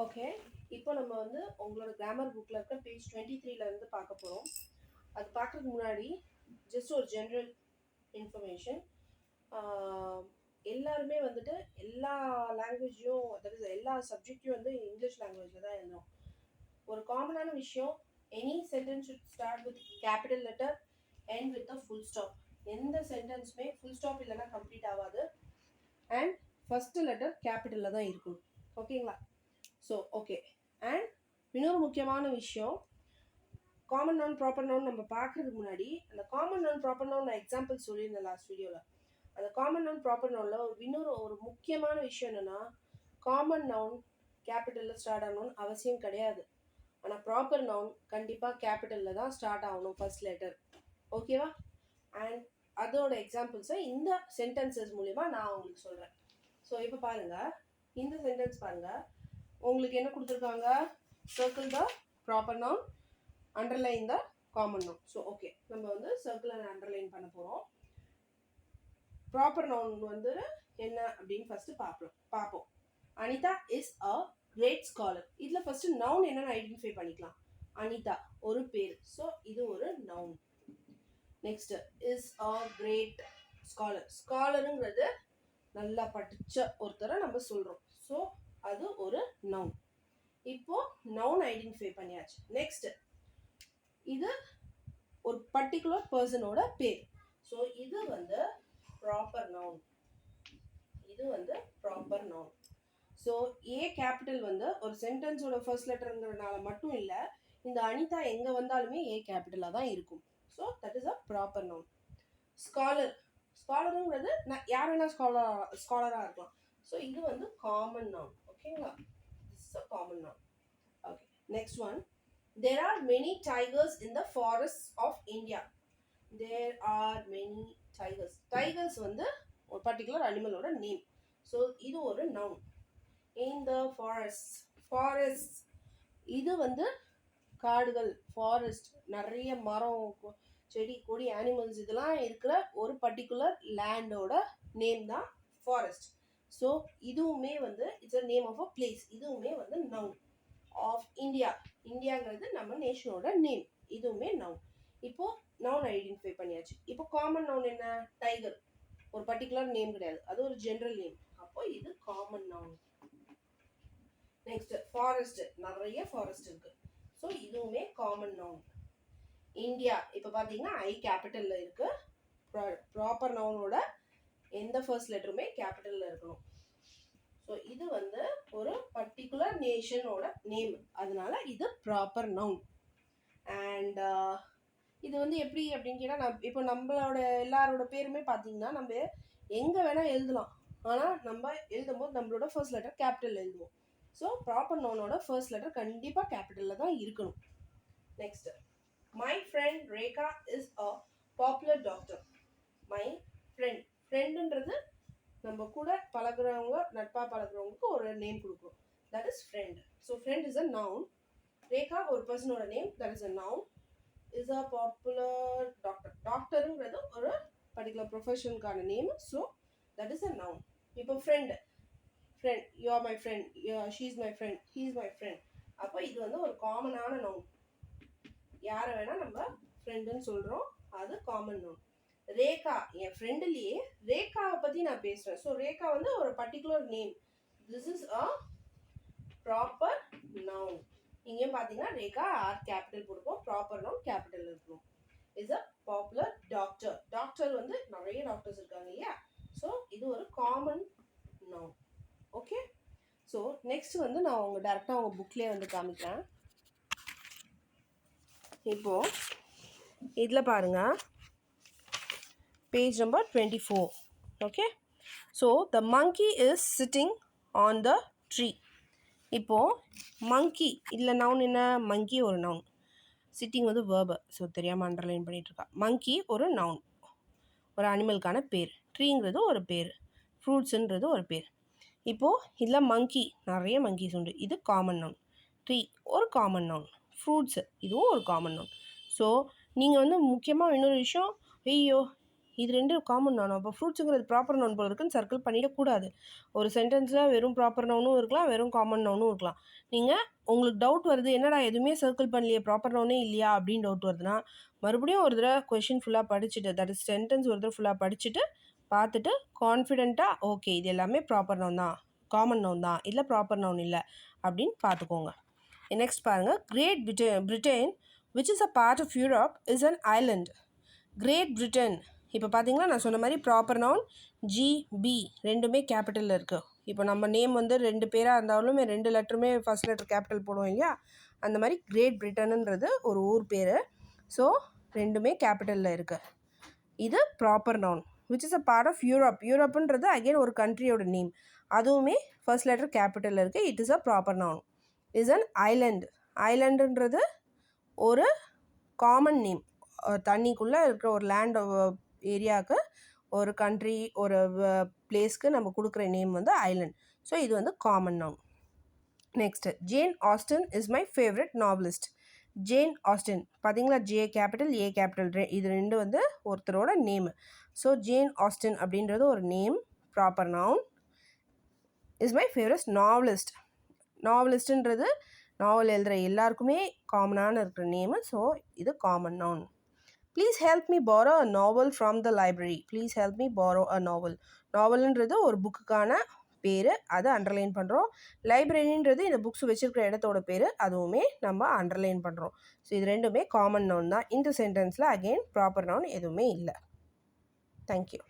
Okay. இப்போ நம்ம வந்து உங்களோட கிராமர் புக்கில் இருக்க பேஜ் 23ல இருந்து பார்க்க போகிறோம். அது பார்க்குறதுக்கு முன்னாடி ஜஸ்ட் ஒரு ஜென்ரல் இன்ஃபர்மேஷன். எல்லாருமே வந்துட்டு எல்லா லாங்குவேஜையும், தட் இஸ் எல்லா சப்ஜெக்டையும் வந்து இங்கிலீஷ் லாங்குவேஜில் தான் எழுதணும். ஒரு காமனான விஷயம், any sentence should start with capital letter end with a full stop. எந்த சென்டென்ஸுமே ஃபுல் ஸ்டாப் இல்லைன்னா கம்ப்ளீட் ஆகாது. அண்ட் ஃபஸ்ட்டு லெட்டர் கேபிட்டலில் தான் இருக்கணும். ஓகேங்களா? So okay. அண்ட் இன்னொரு முக்கியமான விஷயம், காமன் நவுன் ப்ராப்பர் நவுன் நம்ம பார்க்குறதுக்கு முன்னாடி அந்த காமன் நவுன் ப்ராப்பர் நவுன் நான் எக்ஸாம்பிள் சொல்லியிருந்தேன் லாஸ்ட் வீடியோவில். அந்த காமன் நவுன் ப்ராப்பர் நவுனில் இன்னொரு ஒரு முக்கியமான விஷயம் என்னென்னா, காமன் நவுன் கேபிட்டலில் ஸ்டார்ட் ஆகணும்னு அவசியம் கிடையாது. ஆனால் ப்ராப்பர் நவுன் கண்டிப்பாக கேபிட்டலில் தான் ஸ்டார்ட் ஆகணும் ஃபர்ஸ்ட் லெட்டர். ஓகேவா? அண்ட் அதோட எக்ஸாம்பிள்ஸை இந்த சென்டென்சஸ் மூலிமா நான் உங்களுக்கு சொல்கிறேன். ஸோ இப்போ பாருங்கள், இந்த சென்டென்ஸ் பாருங்கள். உங்களுக்கு என்ன கொடுத்துருக்காங்க? Circle the proper noun, underline the common noun. So okay, நம்ம வந்து சர்க்கிள் அண்ட் அண்டர்லைன் பண்ண போகிறோம். ப்ராப்பர் நவுன் வந்து என்ன அப்படின்னு ஃபர்ஸ்ட் பார்ப்போம். Anitha is a great scholar. இதில் ஃபர்ஸ்ட் நவுன் என்னன்னு ஐடென்டிஃபை பண்ணிக்கலாம். அனிதா ஒரு பேர், ஸோ இது ஒரு noun. Next is a great scholar. ஸ்காலருங்கிறது நல்லா படித்த ஒருத்தரை நம்ம சொல்கிறோம். ஸோ அது ஒரு நவுன். இப்போ நவுன் ஐடென்டிஃபை பண்ணியாச்சு. நெக்ஸ்ட், இது ஒரு பர்டிகுலர் பர்சனோட பேர். ஸோ இது வந்து ப்ராப்பர் நவுன். இது வந்து ப்ராப்பர் நவுன். ஸோ ஏ கேபிட்டல் வந்து ஒரு சென்டென்ஸோட ஃபர்ஸ்ட் லெட்டருங்கிறதுனால மட்டும் இல்லை, இந்த அனிதா எங்கே வந்தாலுமே ஏ கேபிட்டலாக தான் இருக்கும். So that is a proper noun. Scholar. ஸ்காலருங்கிறது யார் வேணா ஸ்காலராக இருக்கலாம். ஸோ இது வந்து காமன் நவுன். ஓகேங்களா? This is a common noun. Okay. Next one, there are many tigers in the forests of India. There are many tigers. Tigers வந்து ஒரு பர்டிகுலர் அனிமலோட நேம். ஸோ இது ஒரு noun. In the forests. Forests இது வந்து காடுகள், forest, நிறைய மரம், செடி, கொடி, அனிமல்ஸ் இதெல்லாம் இருக்கிற ஒரு பர்டிகுலர் லேண்டோட நேம் தான் ஃபாரஸ்ட். ஸோ இதுவுமே வந்து it's a name of a place. இதுவுமே வந்து நவுன். Of India. இந்தியாங்கிறது நம்ம நேஷனோட நேம். இதுவுமே நவுன். இப்போ நவுன் ஐடென்டிஃபை பண்ணியாச்சு. இப்போ காமன் நவுன் என்ன? டைகர். ஒரு பர்டிகுலர் நேம் கிடையாது, அது ஒரு ஜெனரல் நேம். அப்போ இது காமன் நவுன். Next, forest. நிறைய ஃபாரஸ்ட் இருக்கு. ஸோ இதுவுமே காமன் நவுன். இந்தியா இப்போ பார்த்தீங்கன்னா ஐ கேபிட்டல்ல இருக்கு. ப்ராப்பர் நவுனோட எந்த ஃபர்ஸ்ட் லெட்டருமே கேபிட்டல்ல இருக்கணும். ஸோ இது வந்து ஒரு பர்டிகுலர் நேஷனோட நேம், அதனால இது ப்ராப்பர் நவுன். அண்ட் இது வந்து எப்படி அப்படின்னு கேட்டால், இப்போ நம்மளோட எல்லாரோட பேருமே பார்த்தீங்கன்னா நம்ம எங்கே வேணால் எழுதலாம். ஆனால் நம்ம எழுதும் போது நம்மளோட ஃபர்ஸ்ட் லெட்டர் கேபிட்டல் எழுதுவோம். ஸோ ப்ராப்பர் நவுனோட ஃபர்ஸ்ட் லெட்டர் கண்டிப்பாக கேபிட்டலில் தான் இருக்கணும். Next, my friend Rekha is a popular doctor. My friend. ஃப்ரெண்டுன்றது நம்ம கூட பழகுறவங்க, நட்பாக பழகுறவங்களுக்கு ஒரு நேம் கொடுக்குறோம். That is friend. So friend is a noun. Rekha ஒரு பர்சனோட name, that is a noun. Is a popular doctor. டாக்டருங்கிறது ஒரு பர்டிகுலர் ப்ரொஃபஷனுக்கான name. So that is a noun. இப்போ friend. Friend, you are my friend, she is my friend, he is my friend. அப்போ இது வந்து ஒரு காமனான நவுன். யாரை வேணால் நம்ம ஃப்ரெண்டுன்னு சொல்கிறோம், அது காமன் நவுன். ரேகா, என் ஃப்ரெண்டுலேயே ரேகாவை பற்றி நான் பேசுகிறேன். ஸோ ரேகா வந்து ஒரு particular name. This is a proper noun. இங்கேயும் பார்த்தீங்கன்னா ரேகா ஆர் கேபிட்டல் கொடுப்போம், ப்ராப்பர் நவுன் கேபிட்டல் இருக்கணும். Is a popular doctor. Doctor வந்து நிறைய டாக்டர்ஸ் இருக்காங்க இல்லையா? ஸோ இது ஒரு common noun. Okay. So next வந்து நான் உங்கள் டேரெக்டாக உங்கள் புக்லேயே வந்து காமிக்கிறேன். இப்போது இதில் பாருங்கள், page number 24. Okay. So the monkey is sitting on the tree. இப்போது மங்கி இதில் நவுன் என்ன? மங்கி ஒரு நவுன். சிட்டிங் வந்து வேர்பு. ஸோ தெரியாமல் அண்டர்லைன் பண்ணிகிட்ருக்கா. மங்கி ஒரு நவுன், ஒரு அனிமலுக்கான பேர். ட்ரீங்கிறது ஒரு பேர். ஃப்ரூட்ஸுன்றது ஒரு பேர். இப்போது இதில் மங்கி, நிறைய மங்கீஸ் உண்டு. இது காமன் நவுன். ட்ரீ ஒரு காமன் நவுன். ஃப்ரூட்ஸு இதுவும் ஒரு காமன் நவுன். ஸோ நீங்கள் வந்து முக்கியமாக இன்னொரு விஷயம், ஐயோ இது 2 காமன் நவுன். அப்போ ஃப்ரூட்ஸுங்கிறது ப்ராப்பர் நவுன் போல இருக்குன்னு சர்க்கிள் பண்ணிடக்கூடாது. ஒரு சென்டென்ஸில் வெறும் ப்ராப்பர் நவுனும் இருக்கலாம், வெறும் காமன் நவுனும் இருக்கலாம். நீங்கள் உங்களுக்கு டவுட் வருது, என்னடா எதுவுமே சர்க்கிள் பண்ணலையே, ப்ராப்பர் நவுனே இல்லையா அப்படின்னு டவுட் வருதுன்னா மறுபடியும் ஒரு தடவை கொஷின் ஃபுல்லாக படிச்சுட்டு, தட் இஸ் சென்டென்ஸ் ஒரு தடவை ஃபுல்லாக படிச்சுட்டு பார்த்துட்டு கான்ஃபிடென்ட்டாக ஓகே இது எல்லாமே ப்ராப்பர் நவுன் தான், காமன் நவுன் தான், இல்லை ப்ராப்பர் நவுன் இல்லை அப்படின்னு பார்த்துக்கோங்க. நெக்ஸ்ட் பாருங்கள், great Britain which is a part of Europe is an island. Great Britain இப்போ பார்த்தீங்களா நான் சொன்ன மாதிரி ப்ராப்பர் நவுன் GB ரெண்டுமே கேபிட்டலில் இருக்குது. இப்போ நம்ம நேம் வந்து 2 பேராக இருந்தாலுமே 2 லெட்டருமே ஃபர்ஸ்ட் லெட்டர் கேபிட்டல் போடுவோம் இல்லையா, அந்த மாதிரி கிரேட் பிரிட்டனுன்றது ஒரு ஊர் பேர். ஸோ ரெண்டுமே கேபிட்டலில் இருக்குது. இது proper noun which is a part of Europe. யூரோப்புன்றது அகெயின் ஒரு கண்ட்ரியோட நேம், அதுவுமே ஃபர்ஸ்ட் லெட்டர் கேபிட்டலில் இருக்குது. It is a proper noun. Is an island. ஐலண்டுன்றது ஒரு காமன் நேம், தண்ணிக்குள்ளே இருக்கிற ஒரு லேண்ட் ஏரியாவுக்கு, ஒரு கண்ட்ரி, ஒரு பிளேஸ்க்கு நம்ம கொடுக்குற நேம் வந்து ஐலண்ட். ஸோ இது வந்து common noun. Next, Jane Austen is my favourite novelist. Jane Austen பார்த்தீங்களா, ஜே கேபிட்டல் ஏ கேபிட்டல் இது 2 வந்து ஒருத்தரோட நேமு. ஸோ ஜேன் ஆஸ்டன் அப்படின்றது ஒரு name, proper noun. Is my favourite novelist. நாவலிஸ்ட்டுன்றது நாவல் எழுதுகிற எல்லாருக்குமே காமனான இருக்கிற நேமு. ஸோ இது common noun. Please help me borrow a novel from the library. Please help me borrow a novel. நாவல்ன்றது ஒரு புக்குக்கான பேர், அதை அண்டர்லைன் பண்ணுறோம். லைப்ரரின்றது இந்த புக்ஸ் வச்சுருக்கிற இடத்தோட பேர், அதுவுமே நம்ம அண்டர்லைன் பண்ணுறோம். ஸோ இது ரெண்டுமே காமன் நவுன் தான். இந்த சென்டென்ஸில் அகெயின் ப்ராப்பர் நவுன் எதுவுமே இல்லை. தேங்க்யூ.